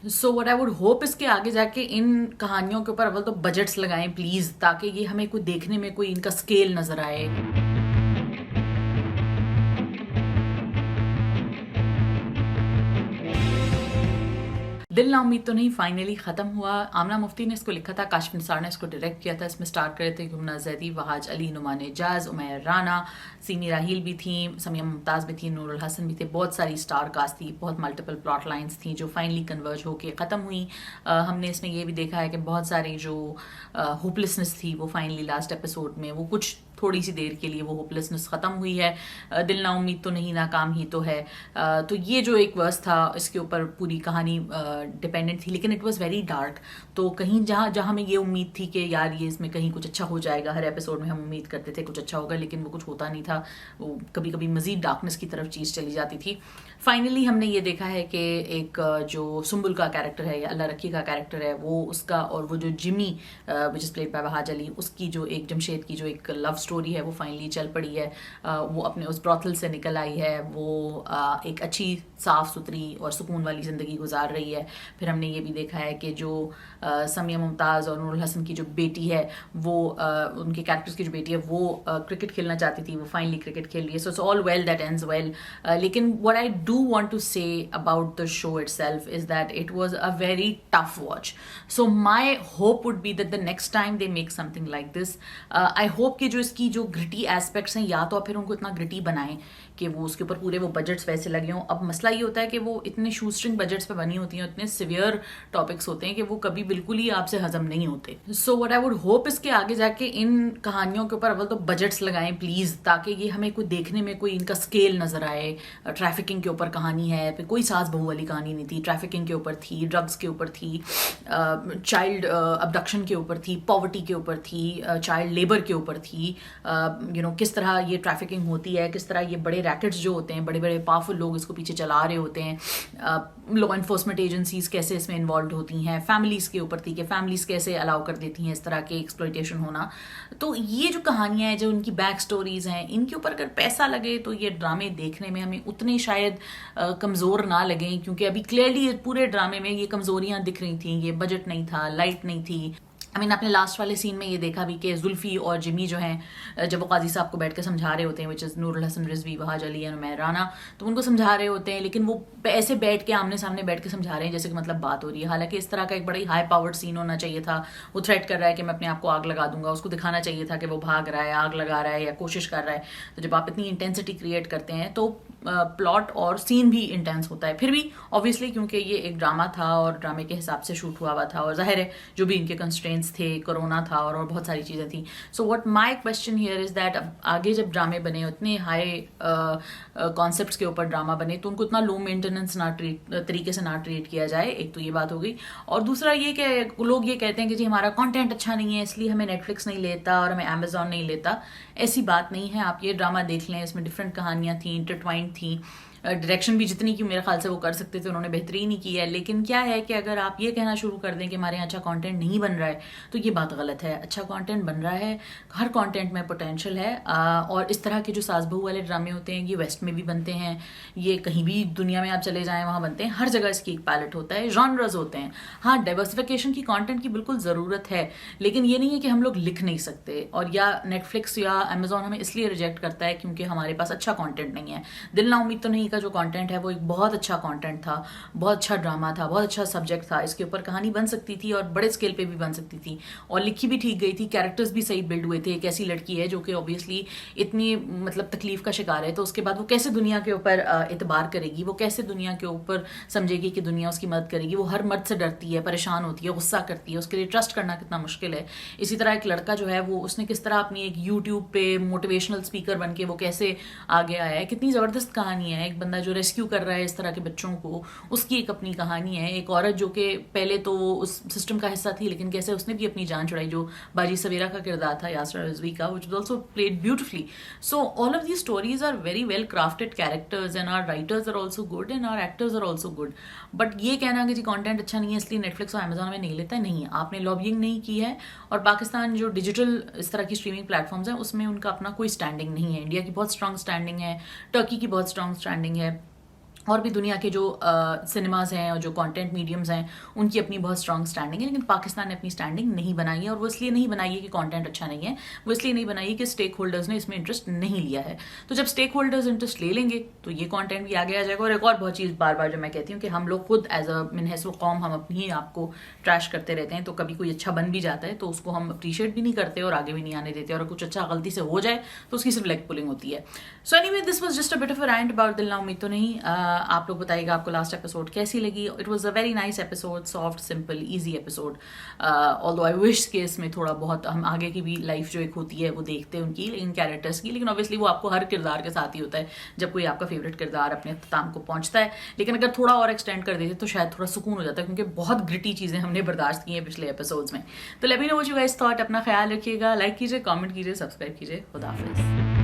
So what I would hope इसके आगे जाके इन कहानियों के ऊपर अव्वल तो बजट्स लगाएं प्लीज, ताकि ये हमें कोई देखने में कोई इनका स्केल नजर आए। दिल ना उम्मीद तो नहीं फाइनली खत्म हुआ। आमना मुफ्ती ने इसको लिखा था, काशिफ निसार ने इसको डायरेक्ट किया था। इसमें स्टार करे थे गुमना जैदी, वहाज अली, नुमान एजाज, उमैर राना, सीनी राहील भी थी, समिया मुमताज़ भी थी, नूरुल हसन भी थे। बहुत सारी स्टार कास्ट थी, बहुत मल्टीपल प्लॉट लाइन्स थी जो फाइनली कन्वर्ज होके ख़त्म हुई। हमने इसमें ये भी देखा है कि बहुत सारी जो होपलेसनेस थी वो फाइनली लास्ट एपिसोड में वो कुछ थोड़ी सी देर के लिए वो होपलेसनेस ख़त्म हुई है। दिल ना उम्मीद तो नहीं नाकाम ही तो है। तो ये जो एक वर्स था इसके ऊपर पूरी कहानी डिपेंडेंट थी, लेकिन इट वाज वेरी डार्क। तो कहीं जहाँ जहाँ हमें ये उम्मीद थी कि यार ये इसमें कहीं कुछ अच्छा हो जाएगा, हर एपिसोड में हम उम्मीद करते थे कुछ अच्छा होगा, लेकिन वो कुछ होता नहीं था। वो कभी कभी मज़ीद डार्कनेस की तरफ चीज़ चली जाती थी। फाइनली हमने ये देखा है कि एक जो सुम्बुल का कैरेक्टर है या अल्लाह रखी का कैरेक्टर है वो उसका, और वो जो Jimmy which is played by Wahaj Ali, उसकी जो एक जमशेद की जो एक लव स्टोरी है वो फाइनली चल पड़ी है। वो अपने उस ब्रॉथल से निकल आई है, वो एक अच्छी साफ़ सुथरी और सुकून वाली ज़िंदगी गुजार रही है। फिर हमने ये भी देखा है कि जो समिया मुमताज़ और नूरुल हसन की जो बेटी है वो उनके कैरेक्टर्स की जो बेटी है वो क्रिकेट खेलना चाहती थी, वो फाइनली क्रिकेट खेल रही है। So it's all well that ends well. लेकिन what I do want to say about the show itself is that it was a very tough watch. So my hope would be that the next time they make something like this, I hope कि जो इसकी जो gritty aspects हैं या तो फिर उनको इतना gritty बनाएं कि वो उसके ऊपर पूरे वो बजट्स वैसे लगे हों। अब मसला ये होता है कि वो इतने शूस्ट्रिंग बजट्स पे बनी होती हैं, इतने सिवियर टॉपिक्स होते हैं कि वो कभी बिल्कुल ही आपसे हजम नहीं होते। So what I would hope इसके आगे जाके इन कहानियों के ऊपर अव्वल तो बजट्स लगाएं प्लीज, ताकि ये हमें कोई देखने में कोई इनका स्केल नजर आए। ट्रैफिकिंग के ऊपर कहानी है, फिर कोई सास बहू वाली कहानी नहीं थी, ट्रैफिकिंग के ऊपर थी, ड्रग्स के ऊपर थी, चाइल्ड अबडक्शन के ऊपर थी, पॉवर्टी के ऊपर थी, चाइल्ड लेबर के ऊपर थी। किस तरह ये ट्रैफिकिंग होती है, किस तरह ये बड़े रैकेट्स जो होते हैं, बड़े बड़े पावरफुल लोग इसको पीछे चला रहे होते हैं, लॉ इन्फोर्समेंट एजेंसीज कैसे इसमें इन्वॉल्व होती हैं, फैमिलीज़ के ऊपर थी कि फैमिलीज़ कैसे अलाउ कर देती हैं इस तरह के एक्सप्लॉयटेशन होना। तो ये जो कहानियाँ हैं, जो उनकी बैक स्टोरीज़ हैं, इनके ऊपर अगर पैसा लगे तो ये ड्रामे देखने में हमें उतने शायद कमज़ोर ना लगें, क्योंकि अभी क्लियरली पूरे ड्रामे में ये कमज़ोरियाँ दिख रही थी। ये बजट नहीं था, लाइट नहीं थी। आपने लास्ट वाले सीन में ये देखा भी कि जुल्फी और जिमी जो हैं, जब वो काजी साहब को बैठ के समझा रहे होते हैं, which is Noorul Hasan Rizvi, Wahaj Ali and Umair Rana, तो उनको समझा रहे होते हैं, लेकिन वो ऐसे बैठ के आमने सामने बैठ के समझा रहे हैं जैसे कि मतलब बात हो रही है। हालांकि इस तरह का एक बड़ा ही हाई पावर्ड सीन होना चाहिए था। वो थ्रेट कर रहा है कि मैं अपने आप को आग लगा दूंगा, उसको दिखाना चाहिए था कि वो भाग रहा है, आग लगा रहा है या कोशिश कर रहा है। तो जब आप इतनी इंटेंसिटी क्रिएट करते हैं तो प्लॉट और सीन भी इंटेंस होता है। फिर भी ऑब्वियसली क्योंकि ये एक ड्रामा था और ड्रामे के हिसाब से शूट हुआ था, और जाहिर है जो भी इनके कंस्ट्रेंट्स थे, कोरोना था और बहुत सारी चीज़ें थी। So what my question here is that आगे जब ड्रामे बने, उतने हाई कॉन्सेप्ट्स के ऊपर ड्रामा बने, तो उनको इतना लो मेंटेनेंस तरीके से ना ट्रीट किया जाए। एक तो ये बात हो गई, और दूसरा ये कि लोग ये कहते हैं कि जी हमारा कंटेंट अच्छा नहीं है इसलिए हमें नेटफ्लिक्स नहीं लेता और हमें अमेजॉन नहीं लेता। ऐसी बात नहीं है। आप ये ड्रामा देख लें, इसमें डिफरेंट कहानियाँ थी, इंटरट्वाइंड थी। डायरेक्शन भी जितनी की मेरे ख्याल से वो कर सकते थे उन्होंने बेहतरीन ही की है। लेकिन क्या है कि अगर आप ये कहना शुरू कर दें कि हमारे यहाँ अच्छा कंटेंट नहीं बन रहा है तो ये बात गलत है। अच्छा कंटेंट बन रहा है, हर कंटेंट में पोटेंशियल है। और इस तरह के जो सास बहू वाले ड्रामे होते हैं ये वेस्ट में भी बनते हैं, ये कहीं भी दुनिया में आप चले जाएं वहाँ बनते हैं। हर जगह इसकी एक पैलेट होता है, जॉनर्स होते हैं। हाँ, डाइवर्सिफिकेशन की कंटेंट की बिल्कुल ज़रूरत है, लेकिन ये नहीं है कि हम लोग लिख नहीं सकते और या नेटफ्लिक्स या अमेजॉन हमें इसलिए रिजेक्ट करता है क्योंकि हमारे पास अच्छा कंटेंट नहीं है। दिल ना उम्मीद तो नहीं का जो कंटेंट है वो एक बहुत अच्छा कंटेंट था, बहुत अच्छा ड्रामा था, बहुत अच्छा सब्जेक्ट था। इसके ऊपर कहानी बन सकती थी और बड़े स्केल पे भी बन सकती थी और लिखी भी ठीक गई थी। कैरेक्टर्स भी सही बिल्ड हुए थे। एक ऐसी लड़की है जो कि ऑब्वियसली इतनी मतलब तकलीफ का शिकार है, तो उसके बाद वो कैसे दुनिया के ऊपर एतबार करेगी, वो कैसे दुनिया के ऊपर समझेगी कि दुनिया उसकी मदद करेगी। वो हर मर्द से डरती है, परेशान होती है, गुस्सा करती है, उसके लिए ट्रस्ट करना कितना मुश्किल है। इसी तरह एक लड़का जो है वो उसने किस तरह अपनी एक यूट्यूब पे मोटिवेशनल स्पीकर बन के वो कैसे आगे आया है। कितनी ज़बरदस्त कहानी है। एक बंदा जो रेस्क्यू कर रहा है इस तरह के बच्चों को, उसकी एक अपनी कहानी है। एक औरत जो कि पहले तो उस सिस्टम का हिस्सा थी लेकिन कैसे उसने भी अपनी जान छुड़ाई, जो बाजी सवेरा का किरदार था यासरा रिजवी का, which was also played beautifully. So all of these stories are very well crafted characters and our writers are also good and our actors are also good. But ये कहना कि जी कंटेंट अच्छा नहीं है इसलिए नेटफ्लिक्स और अमेजॉन में नहीं लेता, नहीं, आपने लॉबिंग नहीं की है। और पाकिस्तान जो डिजिटल इस तरह की स्ट्रीमिंग प्लेटफॉर्म्स हैं उसमें उनका अपना कोई स्टैंडिंग नहीं है। इंडिया की बहुत स्ट्रांग स्टैंडिंग है, टर्की की बहुत स्ट्रांग स्टैंडिंग है, اور بھی دنیا کے جو سنیماز ہیں اور جو کانٹینٹ میڈیمز ہیں ان کی اپنی بہت اسٹرانگ اسٹینڈنگ ہے، لیکن پاکستان نے اپنی اسٹینڈنگ نہیں بنائی ہے، اور وہ اس لیے نہیں بنائی ہے کہ کانٹینٹ اچھا نہیں ہے، وہ اس لیے نہیں بنائی ہے کہ اسٹیک ہولڈرز نے اس میں انٹرسٹ نہیں لیا ہے. تو جب اسٹیک ہولڈرز انٹرسٹ لے لیں گے تو یہ کانٹینٹ بھی آگے آ جائے گا. اور ایک اور بہت چیز بار بار جو میں کہتی ہوں کہ ہم لوگ خود ایز اے من حیث قوم ہم اپنی ہی آپ کو ٹریش کرتے رہتے ہیں، تو کبھی کوئی اچھا بن بھی جاتا ہے تو اس کو ہم اپریشیٹ بھی نہیں کرتے اور آگے بھی نہیں آنے دیتے، اور کچھ اچھا غلطی سے ہو جائے تو اس کی صرف لیگ پولنگ ہوتی ہے. So any way this was just a but of a rent about دل نا امید تو نہیں. آپ لوگ بتائیے گا آپ کو لاسٹ ایپیسوڈ کیسی لگی. It was a very nice episode, soft simple easy episode. Although I wish کہ اس میں تھوڑا بہت ہم آگے کی بھی لائف جو ایک ہوتی ہے وہ دیکھتے ہیں ان کی، لیکن کیریکٹرس کی، لیکن اوبیسلی وہ آپ کو ہر کردار کے ساتھ ہی ہوتا ہے جب کوئی آپ کا فیوریٹ کردار اپنے اختتام کو پہنچتا ہے. لیکن اگر تھوڑا اور ایکسٹینڈ کر دیتے تو شاید تھوڑا سکون ہو جاتا ہے، کیونکہ بہت گرٹی چیزیں ہم نے برداشت کی ہیں پچھلے ایپیسوڈز میں. تو let me know what you guys thought. اپنا خیال رکھیے گا، لائک کیجیے، کامنٹ کیجیے، سبسکرائب کیجیے. خدا حافظ.